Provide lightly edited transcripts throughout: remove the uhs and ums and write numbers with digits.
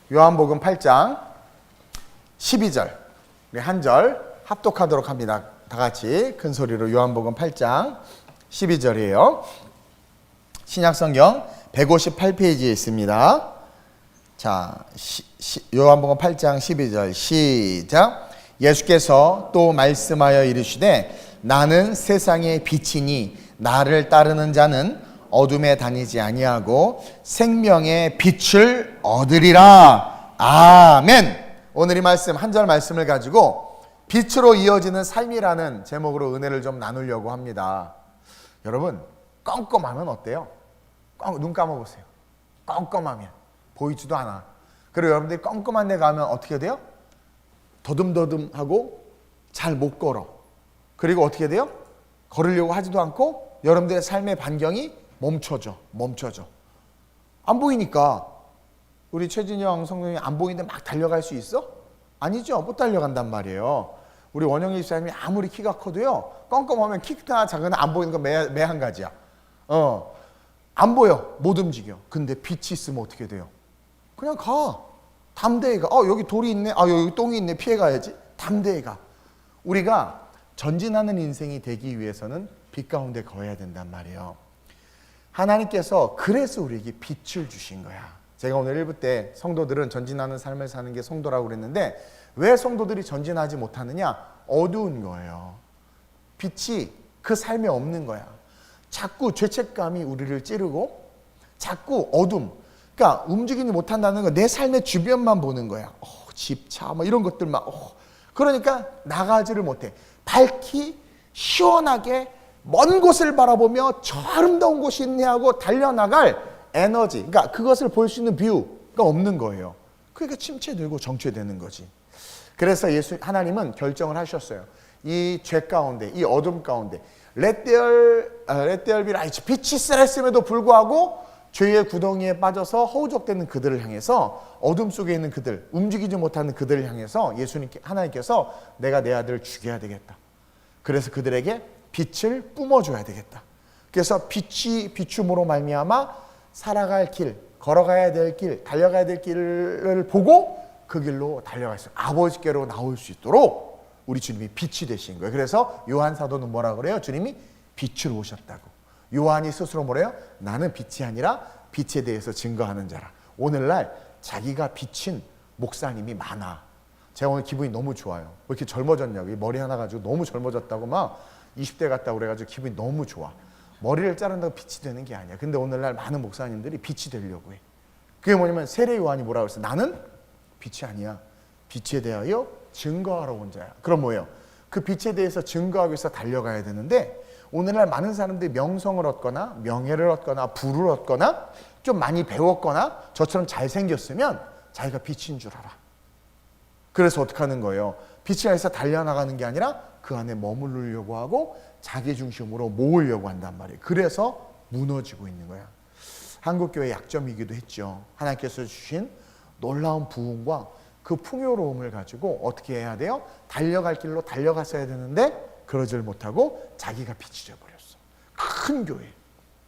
요한복음 8장 12절 우리 한 절 합독하도록 합니다. 다 같이 큰 소리로 요한복음 8장 12절이에요. 신약성경 158페이지에 있습니다. 자, 요한복음 8장 12절 시작. 예수께서 또 말씀하여 이르시되 나는 세상의 빛이니 나를 따르는 자는 어둠에 다니지 아니하고 생명의 빛을 얻으리라. 아멘. 오늘 이 말씀 한 절 말씀을 가지고 빛으로 이어지는 삶이라는 제목으로 은혜를 좀 나누려고 합니다. 여러분, 껌껌하면 어때요? 눈 감아보세요. 껌껌하면 보이지도 않아. 그리고 여러분들이 껌껌한 데 가면 어떻게 돼요? 더듬더듬하고 잘 못 걸어. 그리고 어떻게 돼요? 걸으려고 하지도 않고 여러분들의 삶의 반경이 멈춰져. 안 보이니까. 우리 최진영 성도님이 안 보이는데 막 달려갈 수 있어? 아니죠. 못 달려간단 말이에요. 우리 원영희 집사님이 아무리 키가 커도요, 껌껌하면 키 크나 작으나 안 보이는 건 매 한 가지야. 안 보여. 못 움직여. 근데 빛이 있으면 어떻게 돼요? 그냥 가. 담대히 가. 여기 돌이 있네. 여기 똥이 있네. 피해 가야지. 담대히 가. 우리가 전진하는 인생이 되기 위해서는 빛 가운데 거해야 된단 말이에요. 하나님께서 그래서 우리에게 빛을 주신 거야. 제가 오늘 1부 때 성도들은 전진하는 삶을 사는 게 성도라고 그랬는데 왜 성도들이 전진하지 못하느냐? 어두운 거예요. 빛이 그 삶에 없는 거야. 자꾸 죄책감이 우리를 찌르고 자꾸 어둠. 그러니까 움직이지 못한다는 건 내 삶의 주변만 보는 거야. 집, 차, 이런 것들만. 그러니까 나가지를 못해. 밝기, 시원하게 먼 곳을 바라보며 저 아름다운 곳이 있네 하고 달려나갈 에너지, 그러니까 그것을 볼 수 있는 뷰가 없는 거예요. 그러니까 침체되고 정체되는 거지. 그래서 하나님은 결정을 하셨어요. 이 죄 가운데, 이 어둠 가운데 Let there be light, 빛이 있으라 했음에도 불구하고 죄의 구덩이에 빠져서 허우적대는 그들을 향해서, 어둠 속에 있는 그들, 움직이지 못하는 그들을 향해서 하나님께서 내가 내 아들을 죽여야 되겠다. 그래서 그들에게 빛을 뿜어줘야 되겠다. 그래서 빛이 비춤으로 말미암아 살아갈 길, 걸어가야 될 길, 달려가야 될 길을 보고 그 길로 달려가서 아버지께로 나올 수 있도록 우리 주님이 빛이 되신 거예요. 그래서 요한 사도는 뭐라 그래요? 주님이 빛으로 오셨다고. 요한이 스스로 뭐래요? 나는 빛이 아니라 빛에 대해서 증거하는 자라. 오늘날 자기가 비친 목사님이 많아. 제가 오늘 기분이 너무 좋아요. 왜 이렇게 젊어졌냐고. 머리 하나 가지고 너무 젊어졌다고 막 20대 같다고 그래가지고 기분이 너무 좋아. 머리를 자른다고 빛이 되는 게 아니야. 근데 오늘날 많은 목사님들이 빛이 되려고 해. 그게 뭐냐면 세례 요한이 뭐라고 했어? 나는 빛이 아니야. 빛에 대하여 증거하러 온 자야. 그럼 뭐예요? 그 빛에 대해서 증거하기 위해서 달려가야 되는데 오늘날 많은 사람들이 명성을 얻거나 명예를 얻거나 부를 얻거나 좀 많이 배웠거나 저처럼 잘생겼으면 자기가 빛인 줄 알아. 그래서 어떻게 하는 거예요? 빛을 위해서 달려나가는 게 아니라 그 안에 머무르려고 하고 자기 중심으로 모으려고 한단 말이에요. 그래서 무너지고 있는 거야. 한국교회의 약점이기도 했죠. 하나님께서 주신 놀라운 부흥과 그 풍요로움을 가지고 어떻게 해야 돼요? 달려갈 길로 달려갔어야 되는데 그러질 못하고 자기가 빛이 되어버렸어. 큰 교회,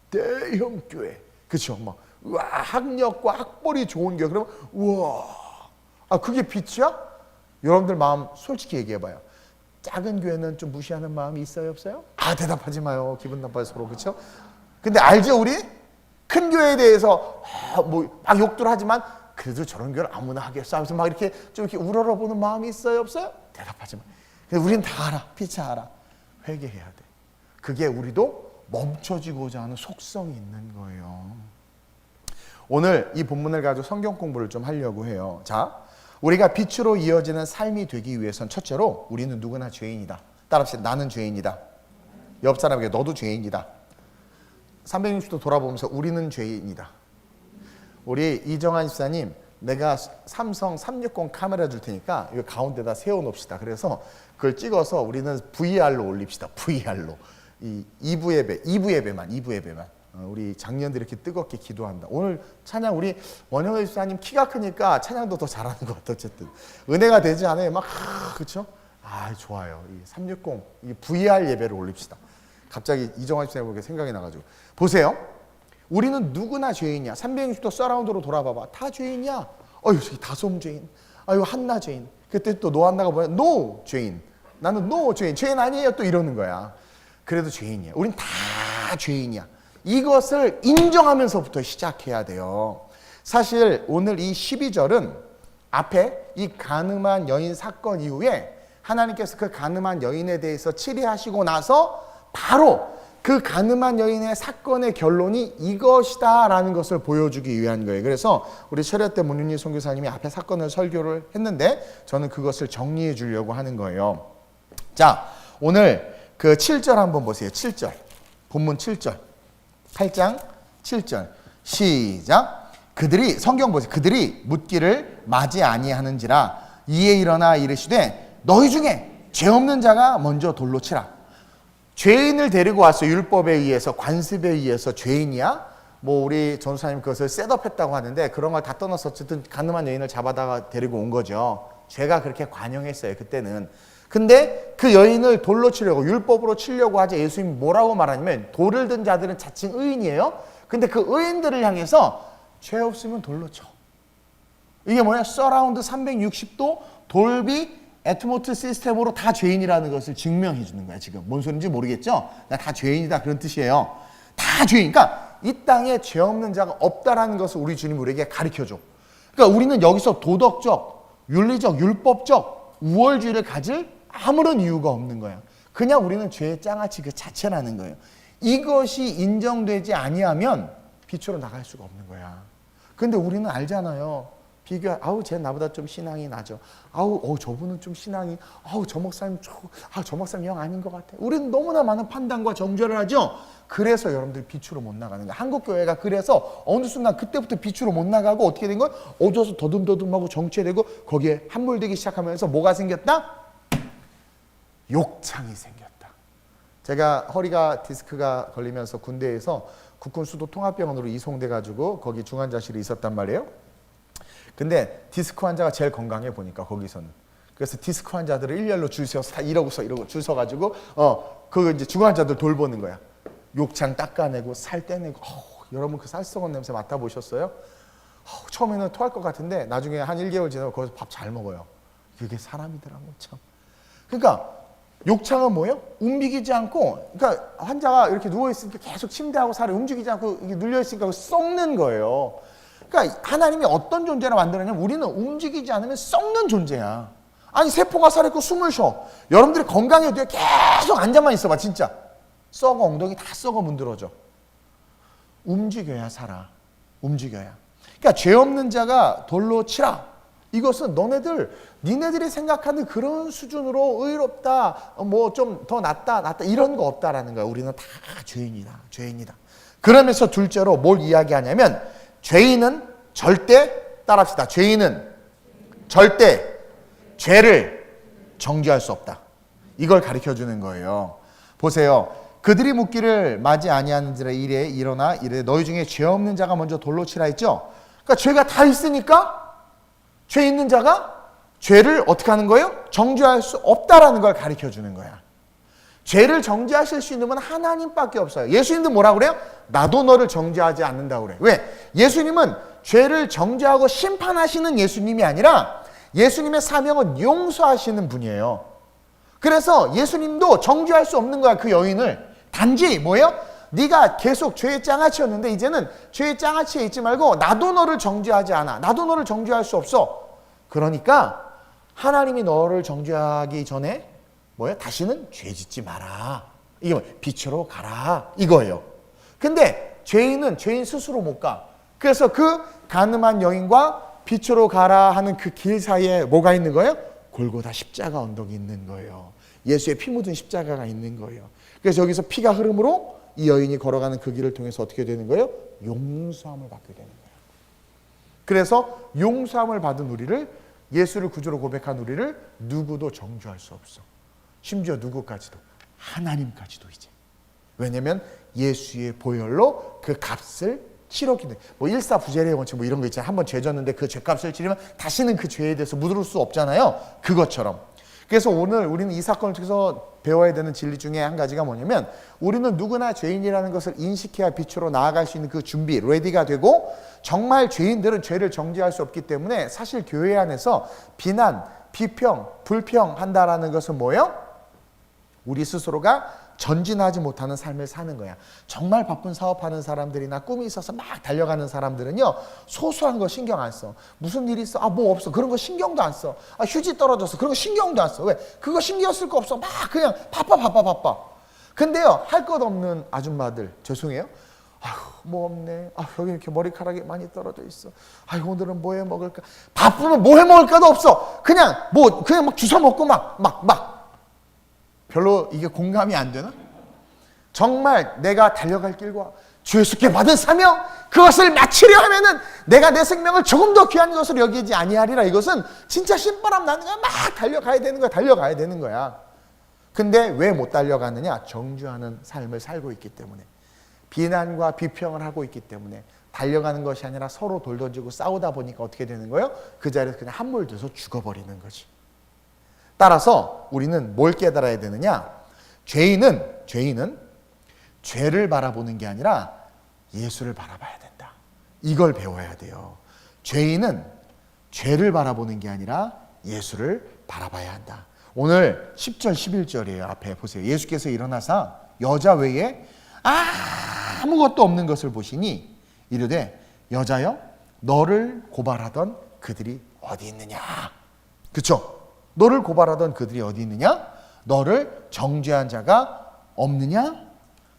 대형 교회, 그렇죠? 우와, 학력과 학벌이 좋은 교회. 그러면 우와, 그게 빛이야? 여러분들 마음 솔직히 얘기해봐요. 작은 교회는 좀 무시하는 마음이 있어요, 없어요? 대답하지 마요. 기분 나빠요, 서로. 그렇죠? 근데 알죠, 우리? 큰 교회에 대해서 막 욕들 하지만 그래도 저런 교회를 아무나 하겠어 하면서 막 이렇게 좀 이렇게 우러러보는 마음이 있어요, 없어요? 대답하지 마. 근데 우린 다 알아. 빛이 알아. 회개해야 돼. 그게 우리도 멈춰지고자 하는 속성이 있는 거예요. 오늘 이 본문을 가지고 성경 공부를 좀 하려고 해요. 자, 우리가 빛으로 이어지는 삶이 되기 위해선 첫째로 우리는 누구나 죄인이다. 따라합시다. 나는 죄인이다. 옆 사람에게 너도 죄인이다. 360도 돌아보면서 우리는 죄인이다. 우리 이정환 집사님, 내가 삼성 360 카메라 줄 테니까 이거 가운데다 세워놓읍시다. 그래서 그걸 찍어서 우리는 VR로 올립시다. VR로. 이 2부 예배만. 우리 장년들이 이렇게 뜨겁게 기도한다. 오늘 찬양 우리 원영애 집사님 키가 크니까 찬양도 더 잘하는 것 같아. 어쨌든 은혜가 되지 않아요? 그렇죠? 좋아요. 이 360 이 VR 예배를 올립시다. 갑자기 이정환 집사님 보게 생각이 나가지고 보세요. 우리는 누구나 죄인이야. 360도 서라운드로 돌아봐봐. 다 죄인이야. 저기 다솜 죄인, 한나 죄인. 그때 또 노한나가 뭐야? 노 죄인. 나는 노 죄인. 죄인 아니에요. 또 이러는 거야. 그래도 죄인이야. 우린 다 죄인이야. 이것을 인정하면서부터 시작해야 돼요. 사실 오늘 이 12절은 앞에 이 간음한 여인 사건 이후에 하나님께서 그 간음한 여인에 대해서 치리하시고 나서 바로 그 간음한 여인의 사건의 결론이 이것이다 라는 것을 보여주기 위한 거예요. 그래서 우리 철야때 문윤희 선교사님이 앞에 사건을 설교를 했는데 저는 그것을 정리해 주려고 하는 거예요. 자, 오늘 그 7절 한번 보세요. 7절. 본문 7절. 8장 7절. 시작. 성경 보세요. 그들이 묻기를 맞이 아니하는지라 이에 일어나 이르시되 너희 중에 죄 없는 자가 먼저 돌로 치라. 죄인을 데리고 왔어. 율법에 의해서, 관습에 의해서 죄인이야? 우리 전도사님 그것을 셋업했다고 하는데 그런 걸 다 떠나서 어쨌든 간음한 여인을 잡아다가 데리고 온 거죠. 죄가 그렇게 관영했어요. 그때는. 근데 그 여인을 돌로 치려고, 율법으로 치려고 하자 예수님이 뭐라고 말하냐면 돌을 든 자들은 자칭 의인이에요. 근데 그 의인들을 향해서 죄 없으면 돌로 쳐. 이게 뭐야? 서라운드 360도 돌비 애트모트 시스템으로 다 죄인이라는 것을 증명해 주는 거야. 지금 뭔 소리인지 모르겠죠? 다 죄인이다 그런 뜻이에요. 다 죄인. 그러니까 이 땅에 죄 없는 자가 없다라는 것을 우리 주님 우리에게 가르쳐줘. 그러니까 우리는 여기서 도덕적, 윤리적, 율법적 우월주의를 가질 아무런 이유가 없는 거야. 그냥 우리는 죄의 장아찌 그 자체라는 거예요. 이것이 인정되지 아니하면 빛으로 나갈 수가 없는 거야. 근데 우리는 알잖아요. 쟤 나보다 좀 신앙이 나죠. 저분은 좀 신앙이, 저 목사님, 저 목사님 영 아닌 것 같아. 우리는 너무나 많은 판단과 정죄를 하죠. 그래서 여러분들 빛으로 못 나가는 거야. 한국교회가 그래서 어느 순간 그때부터 빛으로 못 나가고 어떻게 된 거야? 어두워서 더듬더듬하고 정체되고 거기에 함몰되기 시작하면서 뭐가 생겼다? 욕창이 생겼다. 제가 허리가 디스크가 걸리면서 군대에서 국군 수도 통합병원으로 이송돼가지고 거기 중환자실에 있었단 말이에요. 근데 디스크 환자가 제일 건강해 보니까 거기서는. 그래서 디스크 환자들을 일렬로 줄 서서 다 이러고 줄 서가지고 그 이제 중환자들 돌보는 거야. 욕창 닦아내고 살 떼내고. 여러분 그 살 썩은 냄새 맡아보셨어요? 처음에는 토할 것 같은데 나중에 한 1개월 지나고 거기서 밥 잘 먹어요. 그게 사람이더라고 참. 그러니까 욕창은 뭐예요? 움직이지 않고, 그러니까 환자가 이렇게 누워 있으니까 계속 침대하고 살이 움직이지 않고 이게 눌려 있으니까 썩는 거예요. 그러니까 하나님이 어떤 존재로 만들었냐면 우리는 움직이지 않으면 썩는 존재야. 아니 세포가 살아있고 숨을 쉬어. 여러분들이 건강해도 계속 앉아만 있어봐 진짜. 썩어. 엉덩이 다 썩어 문드러져. 움직여야 살아. 움직여야. 그러니까 죄 없는 자가 돌로 치라. 이것은 니네들이 생각하는 그런 수준으로 의롭다, 좀 더 낫다 이런 거 없다라는 거야. 우리는 다 죄인이다. 그러면서 둘째로 뭘 이야기하냐면 죄인은 절대 따라합시다. 죄인은 절대 죄를 정죄할 수 없다. 이걸 가르쳐 주는 거예요. 보세요. 그들이 묻기를 맞이 아니하는지라 이래 일어나 이래 너희 중에 죄 없는 자가 먼저 돌로 치라 했죠. 그러니까 죄가 다 있으니까 죄 있는 자가 죄를 어떻게 하는 거예요? 정죄할 수 없다라는 걸 가르쳐 주는 거야. 죄를 정죄하실 수 있는 분 하나님밖에 없어요. 예수님도 뭐라 그래요? 나도 너를 정죄하지 않는다고 그래. 왜? 예수님은 죄를 정죄하고 심판하시는 예수님이 아니라 예수님의 사명은 용서하시는 분이에요. 그래서 예수님도 정죄할 수 없는 거야. 그 여인을. 단지 뭐예요? 네가 계속 죄의 장아찌였는데 이제는 죄의 장아찌에 있지 말고 나도 너를 정죄하지 않아. 나도 너를 정죄할 수 없어. 그러니까 하나님이 너를 정죄하기 전에 뭐예요? 다시는 죄 짓지 마라. 이게 뭐예요? 빛으로 가라. 이거예요. 근데 죄인은 죄인 스스로 못 가. 그래서 그 간음한 여인과 빛으로 가라 하는 그 길 사이에 뭐가 있는 거예요? 골고다 십자가 언덕이 있는 거예요. 예수의 피 묻은 십자가가 있는 거예요. 그래서 여기서 피가 흐름으로 이 여인이 걸어가는 그 길을 통해서 어떻게 되는 거예요? 용서함을 받게 되는 거예요. 그래서 용서함을 받은 우리를, 예수를 구주로 고백한 우리를 누구도 정죄할 수 없어. 심지어 누구까지도, 하나님까지도 이제. 왜냐면 예수의 보혈로 그 값을 치렀기 때문에. 일사부재의 원칙 이런 거 있잖아요. 한번 죄 졌는데 그 죄값을 치르면 다시는 그 죄에 대해서 묻을 수 없잖아요. 그것처럼. 그래서 오늘 우리는 이 사건을 통해서 배워야 되는 진리 중에 한 가지가 뭐냐면 우리는 누구나 죄인이라는 것을 인식해야 빛으로 나아갈 수 있는 그 준비, 레디가 되고 정말 죄인들은 죄를 정죄할 수 없기 때문에 사실 교회 안에서 비난, 비평, 불평한다라는 것은 뭐예요? 우리 스스로가 전진하지 못하는 삶을 사는 거야. 정말 바쁜 사업하는 사람들이나 꿈이 있어서 막 달려가는 사람들은요, 소소한 거 신경 안 써. 무슨 일이 있어? 아, 뭐 없어. 그런 거 신경도 안 써. 아, 휴지 떨어졌어. 그런 거 신경도 안 써. 왜? 그거 신경 쓸 거 없어. 막 그냥 바빠. 근데요, 할 것 없는 아줌마들, 죄송해요. 아휴, 뭐 없네. 아, 여기 이렇게 머리카락이 많이 떨어져 있어. 아휴, 오늘은 뭐 해 먹을까? 바쁘면 뭐 해 먹을까도 없어. 그냥 막 주워 먹고 막. 별로 이게 공감이 안 되나? 정말 내가 달려갈 길과 주 예수께 받은 사명, 그것을 마치려 하면은 내가 내 생명을 조금 더 귀한 것으로 여기지 아니하리라. 이것은 진짜 신바람 나는 거야. 막 달려가야 되는 거야. 근데 왜 못 달려가느냐? 정죄하는 삶을 살고 있기 때문에, 비난과 비평을 하고 있기 때문에, 달려가는 것이 아니라 서로 돌 던지고 싸우다 보니까 어떻게 되는 거예요? 그 자리에서 그냥 한물 돼서 죽어버리는 거지. 따라서 우리는 뭘 깨달아야 되느냐? 죄인은 죄를 바라보는 게 아니라 예수를 바라봐야 된다. 이걸 배워야 돼요. 죄인은 죄를 바라보는 게 아니라 예수를 바라봐야 한다. 오늘 10절 11절이에요. 앞에 보세요. 예수께서 일어나사 여자 외에 아무것도 없는 것을 보시니 이르되 여자여 너를 고발하던 그들이 어디 있느냐. 그렇죠? 너를 고발하던 그들이 어디 있느냐? 너를 정죄한 자가 없느냐?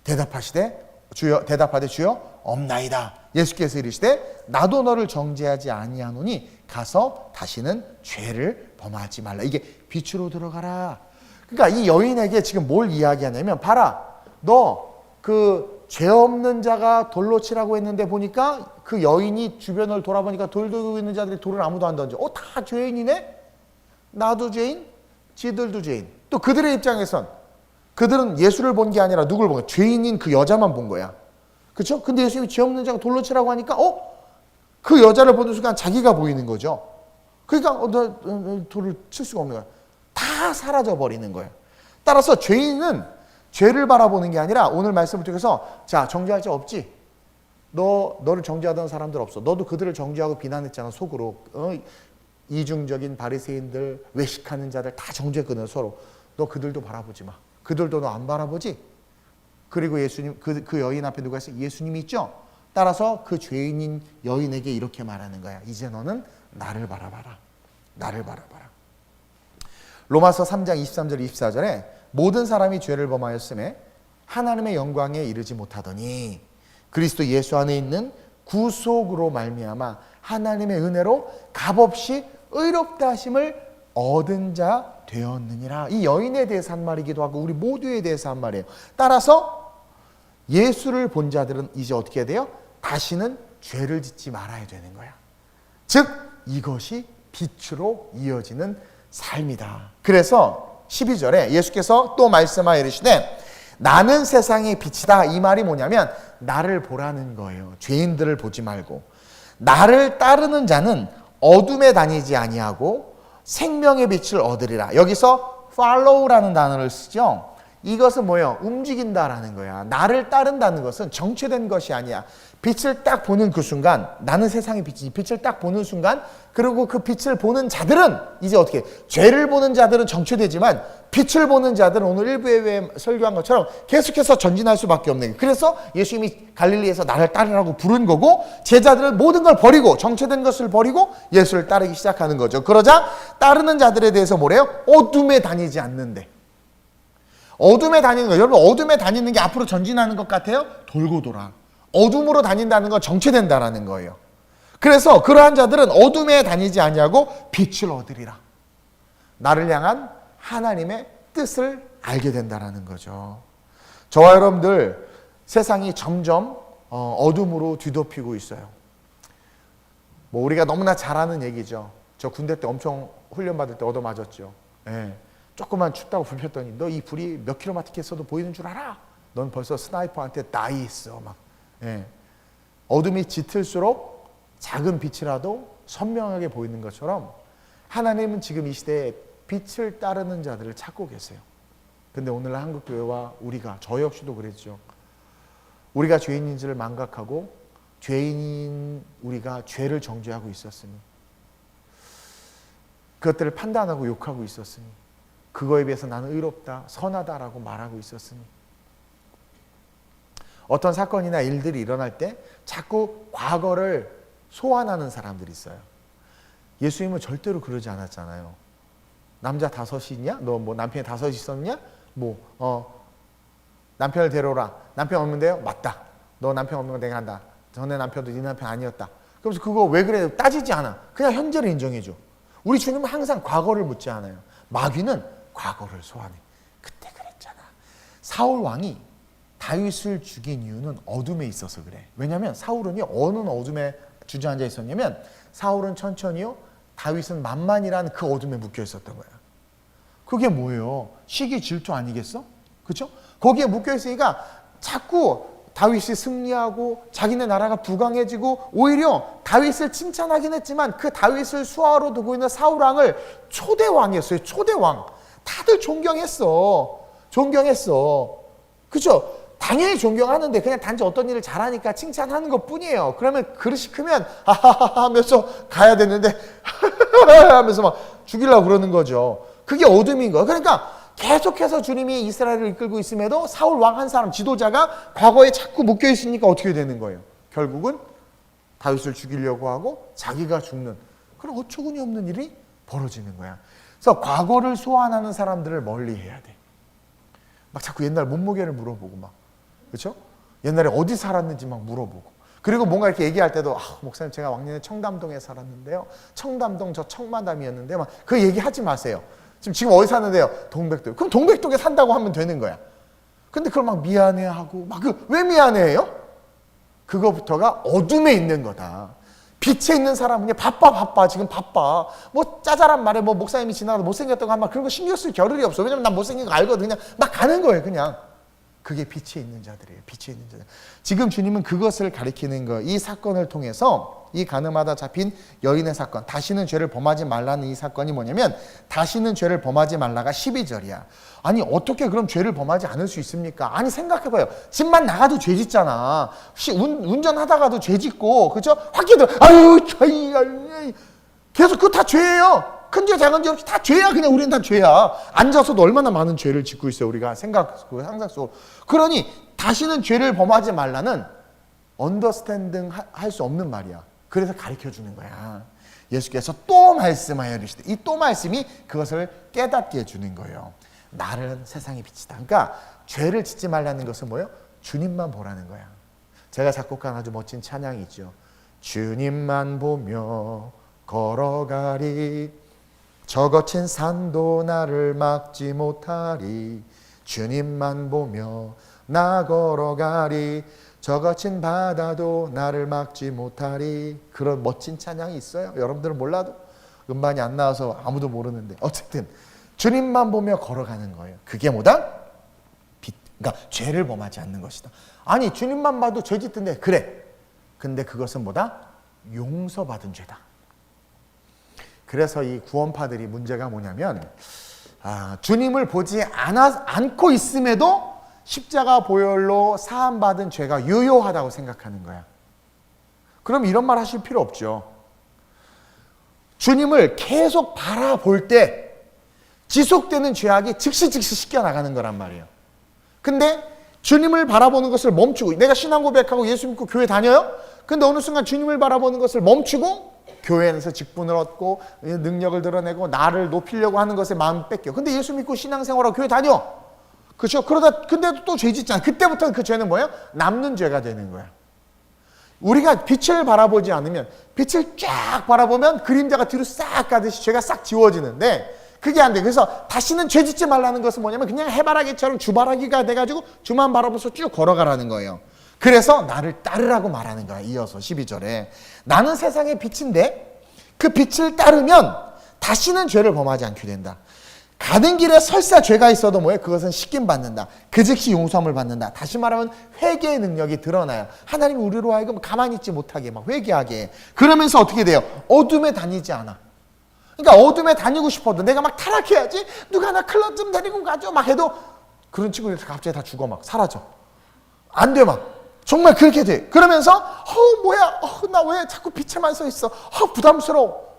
대답하되 주여 없나이다. 예수께서 이르시되 나도 너를 정죄하지 아니하노니 가서 다시는 죄를 범하지 말라. 이게 빛으로 들어가라. 그러니까 이 여인에게 지금 뭘 이야기하냐면, 봐라, 너 그 죄 없는 자가 돌로 치라고 했는데 보니까 그 여인이 주변을 돌아보니까 돌 들고 있는 자들이 돌을 아무도 안 던져. 다 죄인이네? 나도 죄인, 지들도 죄인. 또 그들의 입장에선 그들은 예수를 본 게 아니라 누굴 본 거야? 죄인인 그 여자만 본 거야. 그렇죠? 근데 예수님이 죄 없는 자가 돌로 치라고 하니까 그 여자를 보는 순간 자기가 보이는 거죠. 그러니까 돌을 칠 수가 없는 거야. 다 사라져 버리는 거예요. 따라서 죄인은 죄를 바라보는 게 아니라 오늘 말씀을 통해서 자, 정죄할 자 없지? 너를 정죄하던 사람들 없어. 너도 그들을 정죄하고 비난했잖아, 속으로. 이중적인 바리새인들, 외식하는 자들 다 정죄했거든, 서로. 너 그들도 바라보지 마. 그들도 너 안 바라보지? 그리고 예수님, 그 여인 앞에 누가 있어? 예수님이 있죠? 따라서 그 죄인인 여인에게 이렇게 말하는 거야. 이제 너는 나를 바라봐라. 나를 바라봐라. 로마서 3장 23절 24절에 모든 사람이 죄를 범하였음에 하나님의 영광에 이르지 못하더니 그리스도 예수 안에 있는 구속으로 말미암아 하나님의 은혜로 값없이 의롭다 하심을 얻은 자 되었느니라. 이 여인에 대해서 한 말이기도 하고 우리 모두에 대해서 한 말이에요. 따라서 예수를 본 자들은 이제 어떻게 해야 돼요? 다시는 죄를 짓지 말아야 되는 거야. 즉 이것이 빛으로 이어지는 삶이다. 그래서 12절에 예수께서 또 말씀하여 이르시되 나는 세상의 빛이다. 이 말이 뭐냐면 나를 보라는 거예요. 죄인들을 보지 말고 나를 따르는 자는 어둠에 다니지 아니하고 생명의 빛을 얻으리라. 여기서 follow라는 단어를 쓰죠. 이것은 뭐예요? 움직인다라는 거야. 나를 따른다는 것은 정체된 것이 아니야. 빛을 딱 보는 그 순간, 나는 세상의 빛이지. 빛을 딱 보는 순간, 그리고 그 빛을 보는 자들은 이제 어떻게? 죄를 보는 자들은 정체되지만 빛을 보는 자들은 오늘 일부에 설교한 것처럼 계속해서 전진할 수밖에 없는 거예요. 그래서 예수님이 갈릴리에서 나를 따르라고 부른 거고 제자들은 모든 걸 버리고 정체된 것을 버리고 예수를 따르기 시작하는 거죠. 그러자 따르는 자들에 대해서 뭐래요? 어둠에 다니지 않는데. 어둠에 다니는 거예요. 여러분 어둠에 다니는 게 앞으로 전진하는 것 같아요? 돌고 돌아. 어둠으로 다닌다는 건 정체된다라는 거예요. 그래서 그러한 자들은 어둠에 다니지 아니하고 빛을 얻으리라. 나를 향한 하나님의 뜻을 알게 된다라는 거죠. 저와 여러분들 세상이 점점 어둠으로 뒤덮이고 있어요. 뭐 우리가 너무나 잘 아는 얘기죠. 저 군대 때 엄청 훈련 받을 때 얻어맞았죠. 예. 조금만 춥다고 불 폈더니 너 이 불이 몇 킬로미터에서도 보이는 줄 알아? 넌 벌써 스나이퍼한테 나이 있어. 막. 예. 어둠이 짙을수록 작은 빛이라도 선명하게 보이는 것처럼 하나님은 지금 이 시대에 빛을 따르는 자들을 찾고 계세요. 근데 오늘날 한국교회와 우리가, 저 역시도 그랬죠. 우리가 죄인인지를 망각하고 죄인인 우리가 죄를 정죄하고 있었으니, 그것들을 판단하고 욕하고 있었으니, 그거에 비해서 나는 의롭다, 선하다라고 말하고 있었으니, 어떤 사건이나 일들이 일어날 때 자꾸 과거를 소환하는 사람들이 있어요. 예수님은 절대로 그러지 않았잖아요. 남자 5이냐? 너 뭐 남편이 5 있었냐? 남편을 데려오라. 남편 없는데요? 맞다. 너 남편 없는 거 내가 한다. 전에 남편도 네 남편 아니었다. 그래서 그거 왜 그래? 따지지 않아. 그냥 현재를 인정해줘. 우리 주님은 항상 과거를 묻지 않아요. 마귀는 과거를 소환해. 그때 그랬잖아. 사울 왕이 다윗을 죽인 이유는 어둠에 있어서 그래. 왜냐하면 사울은요, 어느 어둠에 주저앉아 있었냐면, 사울은 천천히요, 다윗은 만만이라는 그 어둠에 묶여 있었던 거야. 그게 뭐예요? 시기 질투 아니겠어? 그렇죠? 거기에 묶여 있으니까 자꾸 다윗이 승리하고 자기네 나라가 부강해지고, 오히려 다윗을 칭찬하긴 했지만 그 다윗을 수하로 두고 있는 사울 왕을 초대왕이었어요. 초대왕. 다들 존경했어. 그렇죠? 당연히 존경하는데 그냥 단지 어떤 일을 잘하니까 칭찬하는 것 뿐이에요. 그러면 그릇이 크면 하하하 하면서 가야 되는데 하면서 막 죽이려고 그러는 거죠. 그게 어둠인 거예요. 그러니까 계속해서 주님이 이스라엘을 이끌고 있음에도 사울 왕 한 사람, 지도자가 과거에 자꾸 묶여 있으니까 어떻게 되는 거예요? 결국은 다윗을 죽이려고 하고 자기가 죽는 그런 어처구니 없는 일이 벌어지는 거야. 그래서 과거를 소환하는 사람들을 멀리 해야 돼. 막 자꾸 옛날 몸무게를 물어보고 막, 그렇죠? 옛날에 어디 살았는지 막 물어보고, 그리고 뭔가 이렇게 얘기할 때도 목사님 제가 왕년에 청담동에 살았는데요, 청담동 저 청마담이었는데 막 그 얘기하지 마세요. 지금 어디 사는데요? 동백동. 그럼 동백동에 산다고 하면 되는 거야. 근데 그걸 막 미안해하고 막 왜 미안해해요? 그거부터가 어둠에 있는 거다. 빛에 있는 사람은 그냥 바빠 지금 바빠. 뭐 짜잘한 말에 뭐 목사님이 지나가도 못생겼다고 한 말 그런 거 신경 쓸 겨를이 없어. 왜냐면 난 못생긴 거 알거든. 그냥 막 가는 거예요. 그냥. 그게 빛에 있는 자들이에요. 빛에 있는 자들. 지금 주님은 그것을 가리키는 거예요. 이 사건을 통해서, 이 가늠하다 잡힌 여인의 사건, 다시는 죄를 범하지 말라는 이 사건이 뭐냐면, 다시는 죄를 범하지 말라가 12절이야. 아니 어떻게 그럼 죄를 범하지 않을 수 있습니까? 아니 생각해봐요. 집만 나가도 죄 짓잖아. 운전하다가도 죄 짓고, 그렇죠? 확기도 아유 계속 그거 다 죄예요. 큰 죄 작은 죄 없이 다 죄야. 그냥 우리는 다 죄야. 앉아서도 얼마나 많은 죄를 짓고 있어요. 우리가 상상 속으로. 그러니 다시는 죄를 범하지 말라는 언더스탠딩 할 수 없는 말이야. 그래서 가르쳐 주는 거야. 예수께서 또 말씀하여 이르시되, 이 또 말씀이 그것을 깨닫게 해주는 거예요. 나는 세상의 빛이다. 그러니까 죄를 짓지 말라는 것은 뭐예요? 주님만 보라는 거야. 제가 작곡한 아주 멋진 찬양이 있죠. 주님만 보며 걸어가리, 저 거친 산도 나를 막지 못하리. 주님만 보며 나 걸어가리, 저 거친 바다도 나를 막지 못하리. 그런 멋진 찬양이 있어요. 여러분들은 몰라도, 음반이 안 나와서 아무도 모르는데, 어쨌든 주님만 보며 걸어가는 거예요. 그게 뭐다? 그러니까 죄를 범하지 않는 것이다. 아니 주님만 봐도 죄 짓던데, 그래. 근데 그것은 뭐다? 용서받은 죄다. 그래서 이 구원파들이 문제가 뭐냐면, 주님을 보지 않고 있음에도 십자가 보혈로 사함받은 죄가 유효하다고 생각하는 거야. 그럼 이런 말 하실 필요 없죠. 주님을 계속 바라볼 때 지속되는 죄악이 즉시 씻겨나가는 거란 말이에요. 근데 주님을 바라보는 것을 멈추고, 내가 신앙 고백하고 예수 믿고 교회 다녀요? 근데 어느 순간 주님을 바라보는 것을 멈추고 교회에서 직분을 얻고 능력을 드러내고 나를 높이려고 하는 것에 마음을 뺏겨. 근데 예수 믿고 신앙생활하고 교회 다녀. 그렇죠? 그러다 근데도 또 죄 짓잖아. 그때부터 그 죄는 뭐예요? 남는 죄가 되는 거야. 우리가 빛을 바라보지 않으면, 빛을 쫙 바라보면 그림자가 뒤로 싹 가듯이 죄가 싹 지워지는데, 그게 안 돼. 그래서 다시는 죄 짓지 말라는 것은 뭐냐면, 그냥 해바라기처럼 주바라기가 돼가지고 주만 바라보면서 쭉 걸어가라는 거예요. 그래서 나를 따르라고 말하는 거야. 이어서 12절에 나는 세상의 빛인데 그 빛을 따르면 다시는 죄를 범하지 않게 된다. 가는 길에 설사 죄가 있어도 뭐예요? 그것은 씻김 받는다. 그 즉시 용서함을 받는다. 다시 말하면 회개의 능력이 드러나요. 하나님이 우리로 하여금 가만히 있지 못하게 막 회개하게 해. 그러면서 어떻게 돼요? 어둠에 다니지 않아. 그러니까 어둠에 다니고 싶어도 내가 막 타락해야지, 누가 나 클럽 좀 데리고 가죠 막 해도, 그런 친구들 갑자기 다 죽어 막 사라져. 안 돼. 막 정말 그렇게 돼. 그러면서 뭐야, 나 왜 자꾸 빛에만 서 있어, 부담스러워.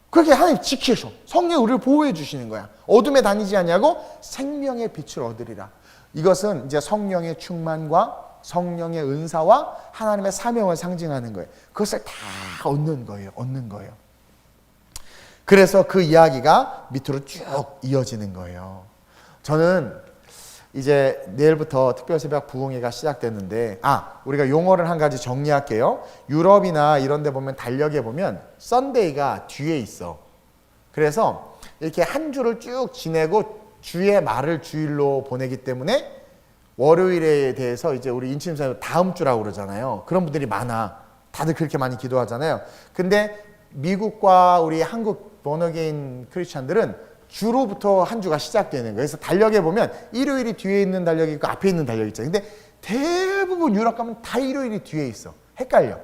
그렇게 하나님 지키셔. 성령 우리를 보호해 주시는 거야. 어둠에 다니지 아니하고 생명의 빛을 얻으리라. 이것은 이제 성령의 충만과 성령의 은사와 하나님의 사명을 상징하는 거예요. 그것을 다 얻는 거예요. 그래서 그 이야기가 밑으로 쭉 이어지는 거예요. 저는 이제 내일부터 특별새벽 부흥회가 시작됐는데, 우리가 용어를 한 가지 정리할게요. 유럽이나 이런 데 보면 달력에 보면 썬데이가 뒤에 있어. 그래서 이렇게 한 주를 쭉 지내고 주의 말을 주일로 보내기 때문에 월요일에 대해서 이제 우리 인치님사님 다음 주라고 그러잖아요. 그런 분들이 많아. 다들 그렇게 많이 기도하잖아요. 근데 미국과 우리 한국 born-again 크리스찬들은 주로부터 한 주가 시작되는 거예요. 그래서 달력에 보면 일요일이 뒤에 있는 달력이 있고 앞에 있는 달력이 있잖아요. 근데 대부분 유럽 가면 다 일요일이 뒤에 있어. 헷갈려.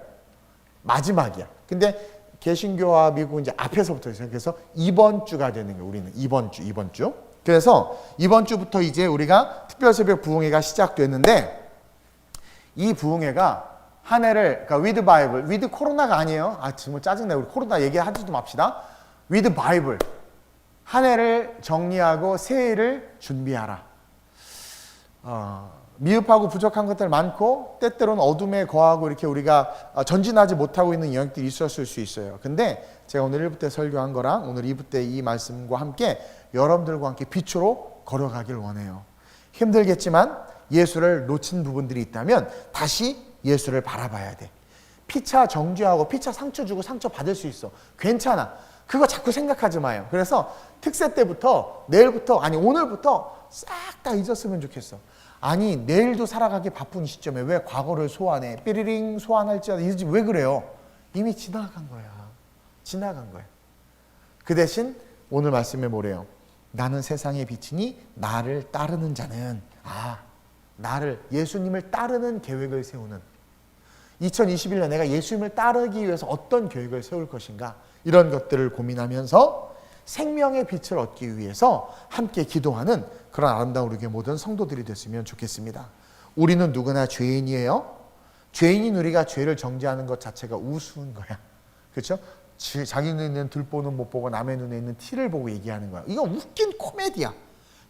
마지막이야. 근데 개신교와 미국은 이제 앞에서부터 있어요. 그래서 이번 주가 되는 거예요. 우리는 이번 주. 그래서 이번 주부터 이제 우리가 특별새벽 부흥회가 시작됐는데, 이 부흥회가 한 해를, 그러니까 with Bible, with 코로나가 아니에요. 정말 짜증나. 우리 코로나 얘기하지도 맙시다. with Bible. 한 해를 정리하고 새해를 준비하라. 미흡하고 부족한 것들 많고 때때로는 어둠에 거하고 이렇게 우리가 전진하지 못하고 있는 영역들이 있었을 수 있어요. 근데 제가 오늘 1부 때 설교한 거랑 오늘 2부 때 이 말씀과 함께 여러분들과 함께 빛으로 걸어가길 원해요. 힘들겠지만 예수를 놓친 부분들이 있다면 다시 예수를 바라봐야 돼. 피차 정죄하고 피차 상처 주고 상처 받을 수 있어. 괜찮아. 그거 자꾸 생각하지 마요. 그래서 특세 때부터 내일부터 오늘부터 싹 다 잊었으면 좋겠어. 내일도 살아가기 바쁜 시점에 왜 과거를 소환해? 삐리링 소환할지라도 왜 그래요? 이미 지나간 거야. 그 대신 오늘 말씀에 뭐래요? 나는 세상의 빛이니 나를 따르는 자는 나를 예수님을 따르는 계획을 세우는 2021년 내가 예수님을 따르기 위해서 어떤 계획을 세울 것인가, 이런 것들을 고민하면서 생명의 빛을 얻기 위해서 함께 기도하는 그런 아름다운 우리 모든 성도들이 됐으면 좋겠습니다. 우리는 누구나 죄인이에요. 죄인인 우리가 죄를 정죄하는 것 자체가 우스운 거야. 그렇죠? 자기 눈에 있는 들보는 못 보고 남의 눈에 있는 티를 보고 얘기하는 거야. 이건 웃긴 코미디야.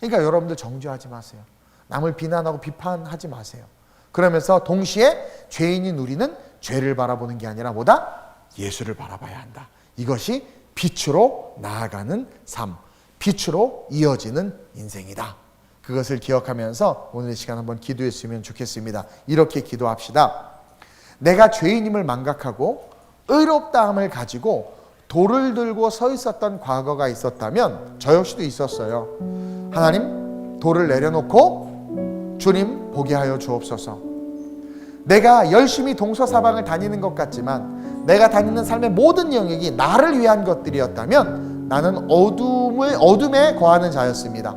그러니까 여러분들 정죄하지 마세요. 남을 비난하고 비판하지 마세요. 그러면서 동시에 죄인인 우리는 죄를 바라보는 게 아니라 뭐다? 예수를 바라봐야 한다. 이것이 빛으로 나아가는 삶, 빛으로 이어지는 인생이다. 그것을 기억하면서 오늘 이 시간 한번 기도했으면 좋겠습니다. 이렇게 기도합시다. 내가 죄인임을 망각하고 의롭다함을 가지고 돌을 들고 서 있었던 과거가 있었다면 저 역시도 있었어요. 하나님, 돌을 내려놓고 주님 보게 하여 주옵소서. 내가 열심히 동서사방을 다니는 것 같지만 내가 다니는 삶의 모든 영역이 나를 위한 것들이었다면 나는 어둠에 거하는 자였습니다.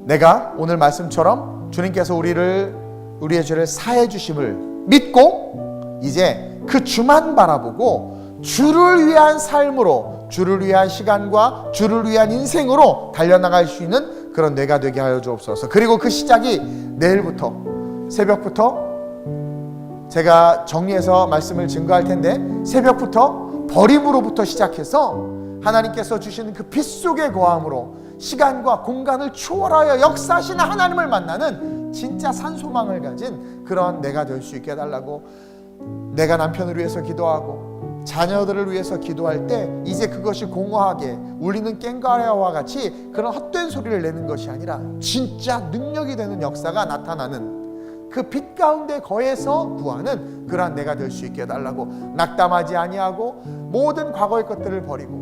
내가 오늘 말씀처럼 주님께서 우리의 죄를 사해 주심을 믿고 이제 그 주만 바라보고 주를 위한 삶으로, 주를 위한 시간과 주를 위한 인생으로 달려나갈 수 있는 그런 뇌가 되게 하여 주옵소서. 그리고 그 시작이 내일부터 새벽부터 제가 정리해서 말씀을 증거할 텐데, 새벽부터 버림으로부터 시작해서 하나님께서 주시는 그 빛 속의 거함으로 시간과 공간을 초월하여 역사하시는 하나님을 만나는 진짜 산소망을 가진 그런 내가 될 수 있게 해달라고, 내가 남편을 위해서 기도하고 자녀들을 위해서 기도할 때 이제 그것이 공허하게 울리는 꽹과리와 같이 그런 헛된 소리를 내는 것이 아니라 진짜 능력이 되는 역사가 나타나는 그 빛 가운데 거해서 구하는 그러한 내가 될 수 있게 해달라고, 낙담하지 아니하고 모든 과거의 것들을 버리고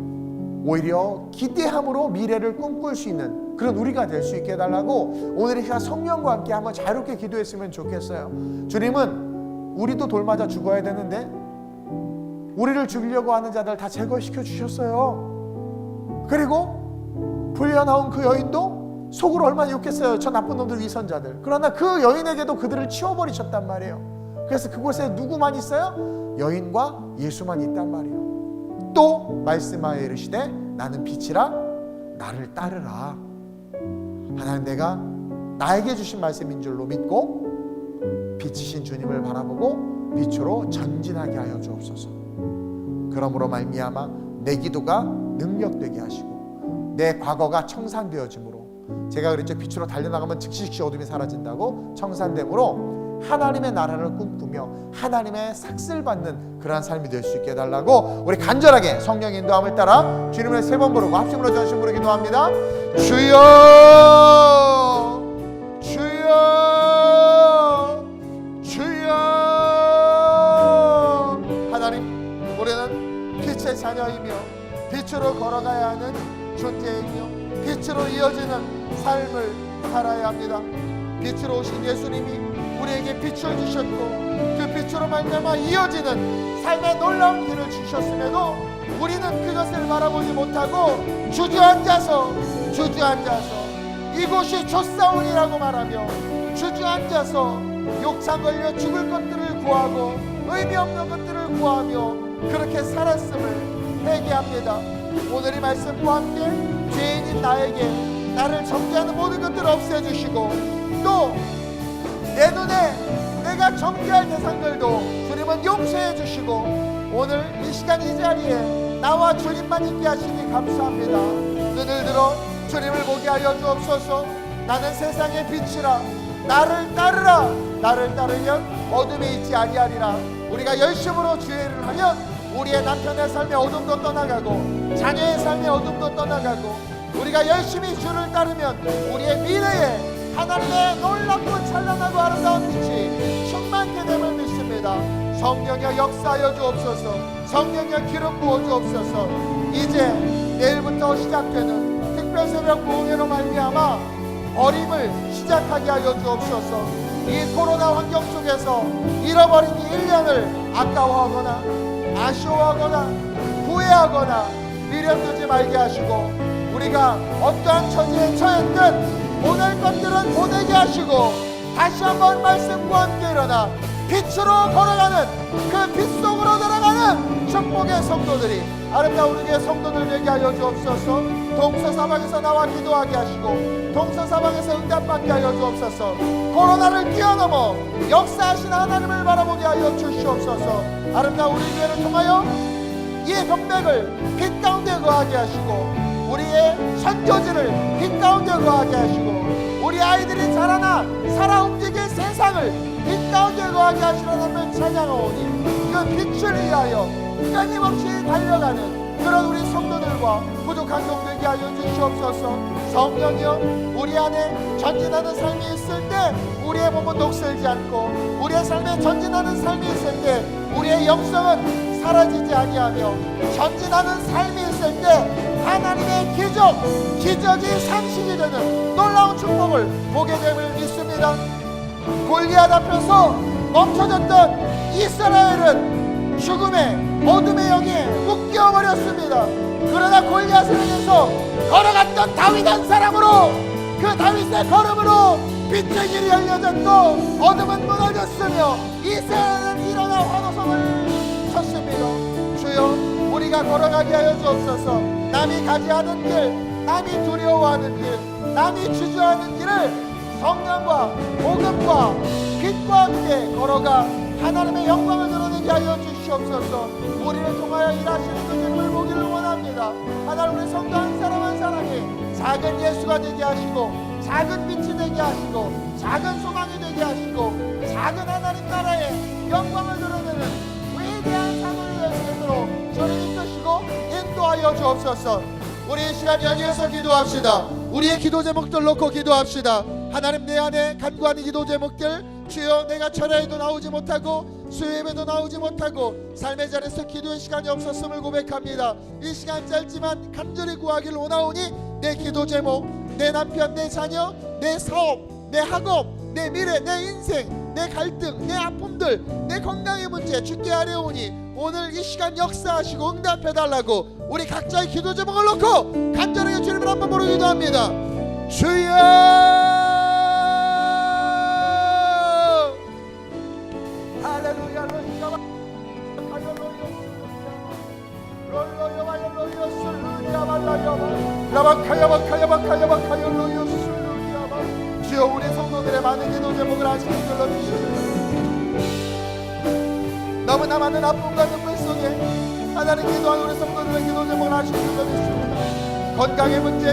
오히려 기대함으로 미래를 꿈꿀 수 있는 그런 우리가 될 수 있게 해달라고 오늘 이 시간 성령과 함께 한번 자유롭게 기도했으면 좋겠어요. 주님은 우리도 돌 맞아 죽어야 되는데 우리를 죽이려고 하는 자들 다 제거시켜 주셨어요. 그리고 불려나온 그 여인도 속으로 얼마나 욕했어요. 저 나쁜 놈들, 위선자들. 그러나 그 여인에게도 그들을 치워버리셨단 말이에요. 그래서 그곳에 누구만 있어요? 여인과 예수만 있단 말이에요. 또 말씀하여 이르시되 나는 빛이라 나를 따르라. 하나님, 내가 나에게 주신 말씀인 줄로 믿고 빛이신 주님을 바라보고 빛으로 전진하게 하여 주옵소서. 그러므로 말미암아 내 기도가 능력되게 하시고 내 과거가 청산되어짐으로, 제가 그랬죠, 빛으로 달려나가면 즉시 어둠이 사라진다고, 청산됨으로 하나님의 나라를 꿈꾸며 하나님의 삭슬 받는 그러한 삶이 될 수 있게 해달라고 우리 간절하게 성령의 인도함을 따라 주님을 3번 부르고 합심으로 전심으로 기도합니다. 주여 주여 주여. 하나님, 우리는 빛의 자녀이며 빛으로 걸어가야 하는 존재이며 빛으로 이어지는 삶을 살아야 합니다. 빛으로 오신 예수님이 우리에게 빛을 주셨고 그 빛으로 말미암아 이어지는 삶의 놀라운 길을 주셨음에도 우리는 그것을 바라보지 못하고 주저앉아서 이곳이 좁사원이라고 말하며 주저앉아서 욕창 걸려 죽을 것들을 구하고 의미 없는 것들을 구하며 그렇게 살았음을 회개합니다. 오늘 이 말씀과 함께 죄인인 나에게 나를 정죄하는 모든 것들을 없애주시고 또 내 눈에 내가 정죄할 대상들도 주님은 용서해 주시고 오늘 이 시간 이 자리에 나와 주님만 있게 하시니 감사합니다. 눈을 들어 주님을 보게 하여 주옵소서. 나는 세상의 빛이라 나를 따르라. 나를 따르면 어둠에 있지 아니하리라. 우리가 열심으로 주의 일을 하면 우리의 남편의 삶의 어둠도 떠나가고 자녀의 삶의 어둠도 떠나가고 우리가 열심히 주를 따르면 우리의 미래에 하나님의 놀랍고 찬란하고 아름다운 빛이 충만케 됨을 믿습니다. 성령여 역사하여 주옵소서. 성령여 기름 부어 주옵소서. 이제 내일부터 시작되는 특별새벽 부흥회로 말미암아 어림을 시작하게 하여 주옵소서. 이 코로나 환경 속에서 잃어버린 이 1년을 아까워하거나 아쉬워하거나 후회하거나 미련두지 말게 하시고 우리가 어떠한 처지에 처했든 오늘 것들은 보내게 하시고 다시 한번 말씀과 함께 일어나 빛으로 걸어가는 그 빛 속으로 들어가는 축복의 성도들이 아름다운 우리의 성도들 되게 하여 주옵소서. 동서사방에서 나와 기도하게 하시고 동서사방에서 응답받게 하여 주옵소서. 코로나를 뛰어넘어 역사하신 하나님을 바라보게 하여 주시옵소서. 아름다운 우리 교회를 통하여 이 병맥을 빛 가운데 거하게 하시고 우리의 선교지를 빛 가운데 거하게 하시고 우리 아이들이 자라나 살아 움직일 세상을 빛 가운데 거하게 하시는 하나님을 찬양하오니 그 빛을 위하여 끊임없이 달려가는 그런 우리 성도들과 부족한 종 되게 하여 주시옵소서. 성령이여 우리 안에 전진하는 삶이 있을 때 우리의 몸은 녹슬지 않고 우리의 삶에 전진하는 삶이 있을 때 우리의 영성은 사라지지 아니하며 전진하는 삶이 있을 때 하나님의 기적이 상식이 되는 놀라운 축복을 보게 됨을 믿습니다. 골리앗 앞에서 멈춰졌던 이스라엘은 죽음의 어둠의 영에 묶여버렸습니다. 그러나 골리앗을 향해서 걸어갔던 다윗 한 사람으로 그 다윗의 걸음으로 빛의 길이 열려졌고 어둠은 무너졌으며 이스라엘은 일어나 환호성을 쳤습니다. 주여 우리가 걸어가게 하여 주옵소서. 남이 가지 않은 길, 남이 두려워하는 길, 남이 주저하는 길을 성령과 복음과 빛과 함께 걸어가 하나님의 영광을 드러내게 하여 주시옵소서. 우리를 통하여 일하시는 그 주님을 보기를 원합니다. 하나님 우리 성도 한 사람 한 사람이 작은 예수가 되게 하시고 작은 빛이 되게 하시고 작은 소망이 되게 하시고 작은 하나님 나라의 영광을 드러내는 위대한 사도를 되도록 저를 이끄시고 인도하여 주옵소서. 우리 이 시간 여기에서 기도합시다. 우리의 기도 제목들 놓고 기도합시다. 하나님 내 안에 간구하는 기도 제목들 주여 내가 철야에도 나오지 못하고 수요예배도 나오지 못하고 삶의 자리에서 기도의 시간이 없었음을 고백합니다. 이 시간 짧지만 간절히 구하기를 원하오니 내 기도 제목, 내 남편, 내 자녀, 내 사업, 내 학업, 내 미래, 내 인생, 내 갈등, 내 아픔들, 내 건강의 문제 주께 아뢰오니 오늘 이 시간 역사하시고 응답해달라고 우리 각자의 기도 제목을 놓고 간절하게 주님을 한번 부르 기도합니다. 주여 주여 우리 성도들의 많은 기도 제목을 아시는 줄로 주시옵소서. 너무나 많은 아픔과 눈물 속에 하나님 기도하는 우리 성도들의 기도 제목을 아시는 줄 믿습니다. 건강의 문제,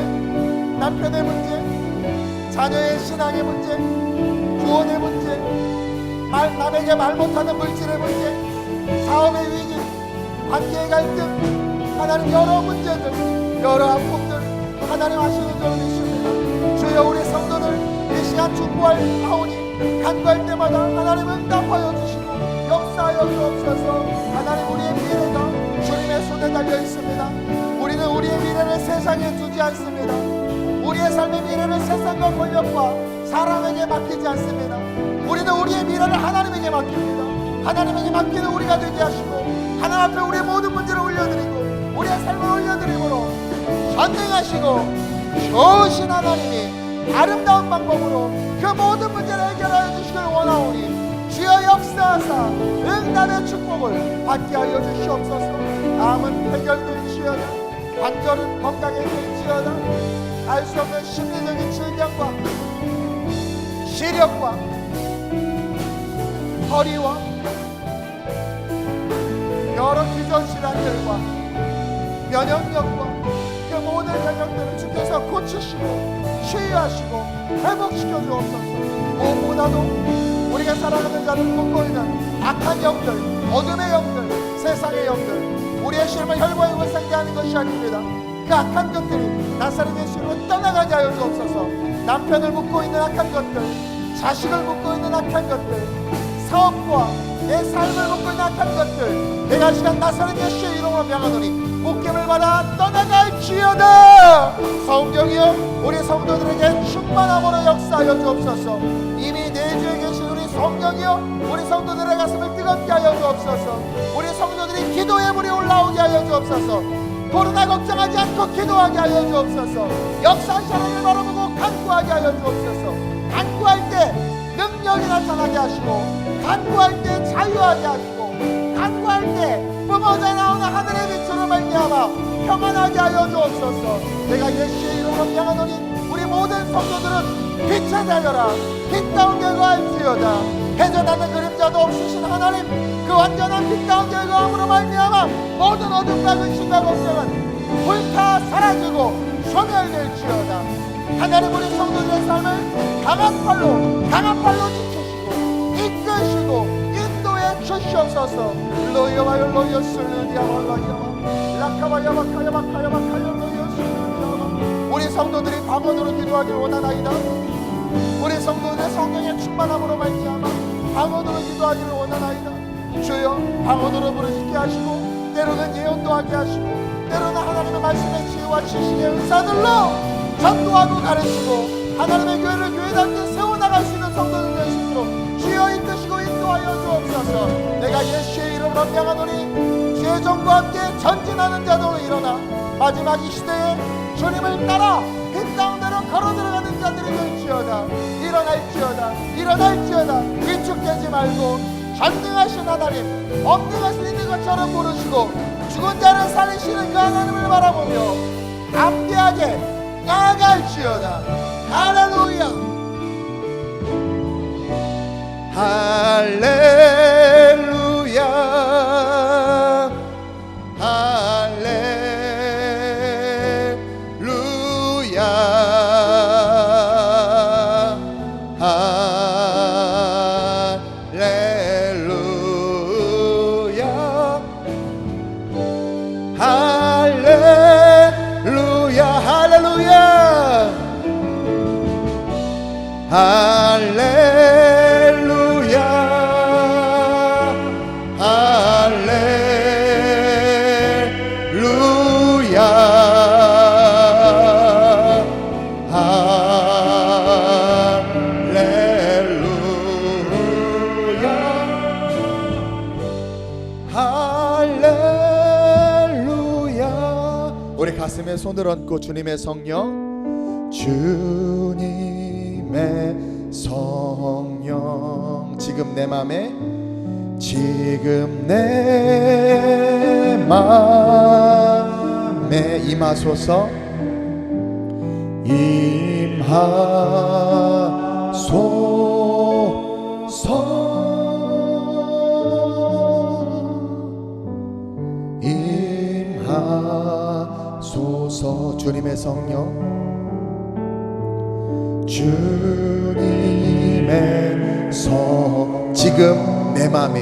남편의 문제, 자녀의 신앙의 문제, 구원의 문제, 남에게 말 못하는 물질의 문제, 사업의 위기, 관계의 갈등, 하나님 여러 문제들, 여러 아픔들 하나님 아시는 줄 믿습니다. 주여 우리 성도들 이 시간 중보하오니 간구할 때마다 하나님 응답하여 주시고 역사하여 주옵소서. 하나님 우리의 미래가 주님의 손에 달려 있습니다. 우리는 우리의 미래를 세상에 두지 않습니다. 우리의 삶의 미래를 세상과 권력과 사람에게 맡기지 않습니다. 우리는 우리의 미래를 하나님에게 맡깁니다. 하나님에게 맡기는 우리가 되게 하시고 하나님 앞에 우리의 모든 문제를 올려드리고 우리의 삶을 올려드림으로 전능하시고 좋으신 하나님이 아름다운 방법으로 그 모든 문제를 해결하여 주시길 원하오니 주여 역사하사 응답의 축복을 받게 하여 주시옵소서. 암은 해결될지어다, 관절은 건강에 될지어다, 알 수 없는 심리적인 질병과 시력과 허리와 여러 기저질환들과 면역력과 그 모든 영역들을 주께서 고치시고 치유하시고 회복시켜 주옵소서. 무엇보다도 우리가 살아가는 자를 묶고 있는 악한 영들, 어둠의 영들, 세상의 영들, 우리의 삶을 혈과육을 상대하는 것이 아닙니다. 그 악한 것들이 나사렛 예수로 떠나가게 하여 주옵소서. 남편을 묶고 있는 악한 것들, 자식을 묶고 있는 악한 것들, 사업과 내 삶을 묶고 있는 악한 것들, 내가 시간 나사렛 예수의 이름으로 명하노니 묶임을 받아 떠나갈지어다. 성령이여 우리 성도들에게 충만함으로 역사하여 주옵소서. 이미 내주에 계신 우리 성령이여 우리 성도들의 가슴을 뜨겁게 하여 주옵소서. 우리 성도들이 기도의 물이 올라오게 하여 주옵소서. 코로나 걱정하지 않고 기도하게 하여 주옵소서. 역사하신 하나님을 바라보고 간구하게 하여 주옵소서. 간구할 때 능력이 나타나게 하시고, 간구할 때 자유하게 하시고, 간구할 때 뿜어져 나오는 하늘의 빛으로 말미암아 평안하게 하여 주옵소서. 내가 예수의 이름으로 명하노니 우리 모든 성도들은 빛에 달려라. 빛 가운데 거할지어다. 해전하는 그림자도 없으신 하나님, 그 완전한 빛 가운데 거함으로 말미암아 모든 어둠과 근심과 걱정은 불타 사라지고 소멸될지어다. 하나님 우리 성도들의 삶을 강한 팔로 지키시고 이끄시고 인도해 주시옵소서. 로여와요 로여슬르디아와라야와 라카바야바카야바카야바카야 로여슬르디아와. 우리 성도들이 방언으로 기도하길 원하나이다. 우리 성도들의 성령의 충만함으로 말미암아 방언으로 기도하기를 원하나이다. 주여 방언으로 부르짖게 하시고 때로는 예언도 하게 하시고 때로는 하나님의 말씀의 지혜와 지식의 은사들로 전도하고 가르치고 하나님의 교회를 교회답게 세워나갈 수 있는 성도들 되시도록 주여 이끄시고 인도하여 주옵소서. 내가 예수의 이름으로 명하노니 죄정과 함께 전진하는 자들로 일어나 마지막 이 시대에 주님을 따라 빛 가운데로 걸어 들어가는 자들이 될지어다. 일어날지어다. 위축되지 말고 전능하신 하나님, 없는 것을 있는 것처럼 부르시고 죽은 자를 살리시는 그 하나님을 바라보며 담대하게 나아갈지어다. 할렐루야, 할렐루야, 할렐루야, 할렐루야, 할렐루야. 우리 가슴에 손을 얹고 주님의 성령, 주님의 성령 지금 내 맘에, 지금 내 맘에 임하소서. 임하소서. 임하소서. 주님의 성령, 주님의 지금 내 맘에,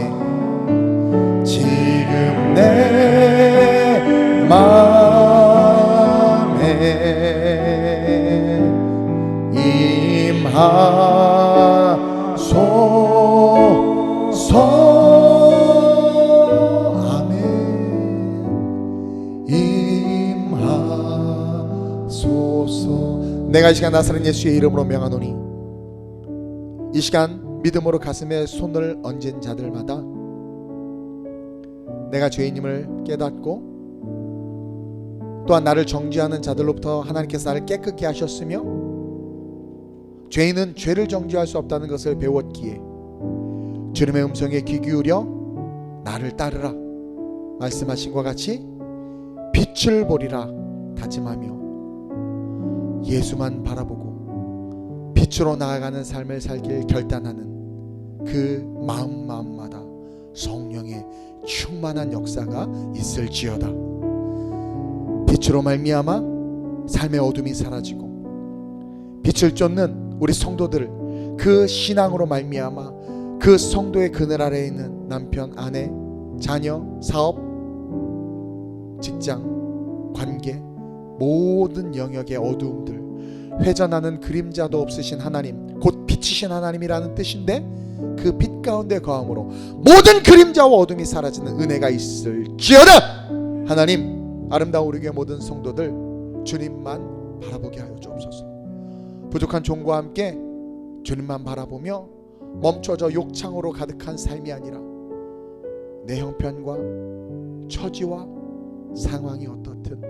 지금 내 맘에 임하소서. 아멘. 임하소서. 내가 이 시간 나사렛 예수의 이름으로 명하노니, 이 시간 믿음으로 가슴에 손을 얹은 자들마다 내가 죄인임을 깨닫고, 또한 나를 정죄하는 자들로부터 하나님께서 나를 깨끗게 하셨으며, 죄인은 죄를 정죄할 수 없다는 것을 배웠기에 주님의 음성에 귀 기울여 나를 따르라 말씀하신 것 같이 빛을 보리라 다짐하며 예수만 바라보고 빛으로 나아가는 삶을 살길 결단하는 그 마음마다 성령의 충만한 역사가 있을지어다. 빛으로 말미암아 삶의 어둠이 사라지고, 빛을 쫓는 우리 성도들, 그 신앙으로 말미암아 그 성도의 그늘 아래에 있는 남편, 아내, 자녀, 사업, 직장, 관계, 모든 영역의 어두움들, 회전하는 그림자도 없으신 하나님, 곧 빛이신 하나님이라는 뜻인데, 그 빛 가운데 거함으로 모든 그림자와 어둠이 사라지는 은혜가 있을지어다. 하나님, 아름다운 우리 교회 모든 성도들 주님만 바라보게 하여 주옵소서. 부족한 종과 함께 주님만 바라보며 멈춰져 욕창으로 가득한 삶이 아니라 내 형편과 처지와 상황이 어떻든,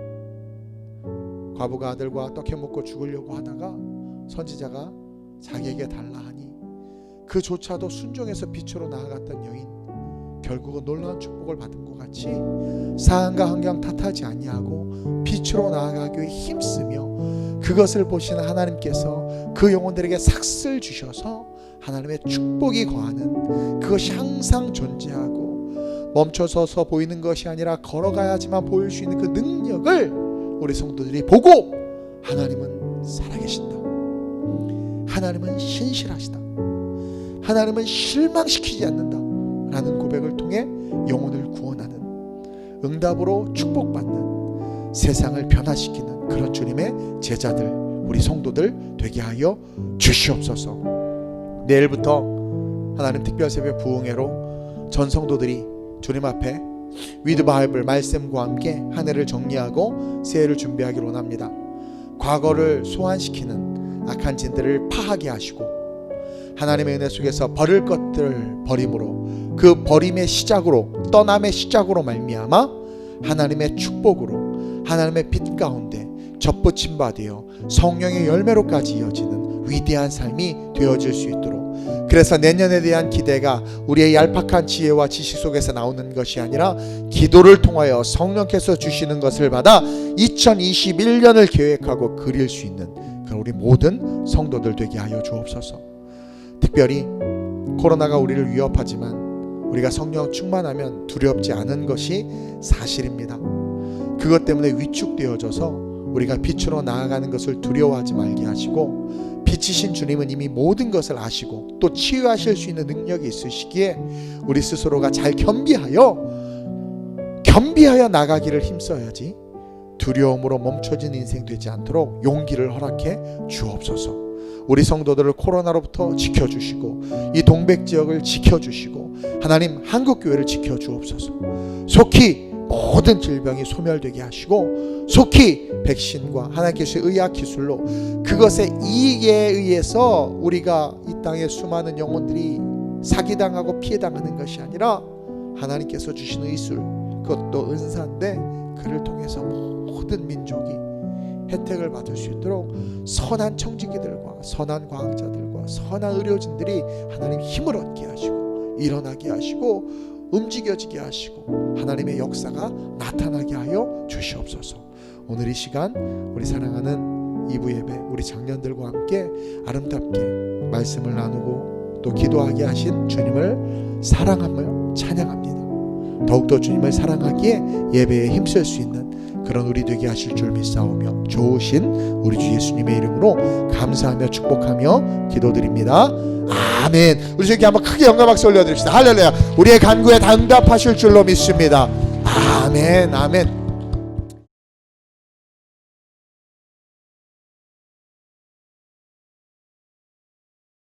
과부가 아들과 떡해 먹고 죽으려고 하다가 선지자가 자기에게 달라 하니 그조차도 순종해서 빛으로 나아갔던 여인, 결국은 놀라운 축복을 받은 것 같이 상황과 환경 탓하지 아니하고 빛으로 나아가기 위해 힘쓰며, 그것을 보시는 하나님께서 그 영혼들에게 삭슬 주셔서 하나님의 축복이 거하는, 그것이 항상 존재하고 멈춰서서 보이는 것이 아니라 걸어가야지만 보일 수 있는 그 능력을 우리 성도들이 보고, 하나님은 살아계신다, 하나님은 신실하시다, 하나님은 실망시키지 않는다 라는 고백을 통해 영혼을 구원하는, 응답으로 축복받는, 세상을 변화시키는 그런 주님의 제자들, 우리 성도들 되게 하여 주시옵소서. 내일부터 하나님 특별 새벽 부흥회로 전 성도들이 주님 앞에 위드 바이블 말씀과 함께 한 해를 정리하고 새해를 준비하기로 원합니다. 과거를 소환시키는 악한 진들을 파하게 하시고, 하나님의 은혜 속에서 버릴 것들을 버림으로, 그 버림의 시작으로, 떠남의 시작으로 말미암아 하나님의 축복으로, 하나님의 빛 가운데 접붙임 바 되어 성령의 열매로까지 이어지는 위대한 삶이 되어질 수 있도록, 그래서 내년에 대한 기대가 우리의 얄팍한 지혜와 지식 속에서 나오는 것이 아니라 기도를 통하여 성령께서 주시는 것을 받아 2021년을 계획하고 그릴 수 있는 그런 우리 모든 성도들 되게 하여 주옵소서. 특별히 코로나가 우리를 위협하지만 우리가 성령 충만하면 두렵지 않은 것이 사실입니다. 그것 때문에 위축되어져서 우리가 빛으로 나아가는 것을 두려워하지 말게 하시고, 빛이신 주님은 이미 모든 것을 아시고 또 치유하실 수 있는 능력이 있으시기에 우리 스스로가 잘 겸비하여 나가기를 힘써야지 두려움으로 멈춰진 인생 되지 않도록 용기를 허락해 주옵소서. 우리 성도들을 코로나로부터 지켜주시고, 이 동백 지역을 지켜주시고, 하나님 한국교회를 지켜주옵소서. 속히 모든 질병이 소멸되게 하시고, 속히 백신과 하나님께서의 의학 기술로 그것의 이익에 의해서 우리가 이 땅의 수많은 영혼들이 사기당하고 피해당하는 것이 아니라 하나님께서 주신 의술, 그것도 은사인데 그를 통해서 모든 민족이 혜택을 받을 수 있도록 선한 청지기들과 선한 과학자들과 선한 의료진들이 하나님 힘을 얻게 하시고 일어나게 하시고 움직여지게 하시고 하나님의 역사가 나타나게 하여 주시옵소서. 오늘 이 시간 우리 사랑하는 이부 예배 우리 장년들과 함께 아름답게 말씀을 나누고 또 기도하게 하신 주님을 사랑하며 찬양합니다. 더욱더 주님을 사랑하기에 예배에 힘쓸 수 있는 그런 우리 되게 하실 줄 믿사오며 좋으신 우리 주 예수님의 이름으로 감사하며 축복하며 기도드립니다. 아멘. 우리 주님께 한번 크게 영광 박수 올려드립시다. 할렐루야. 우리의 간구에 응답하실 줄로 믿습니다. 아멘. 아멘.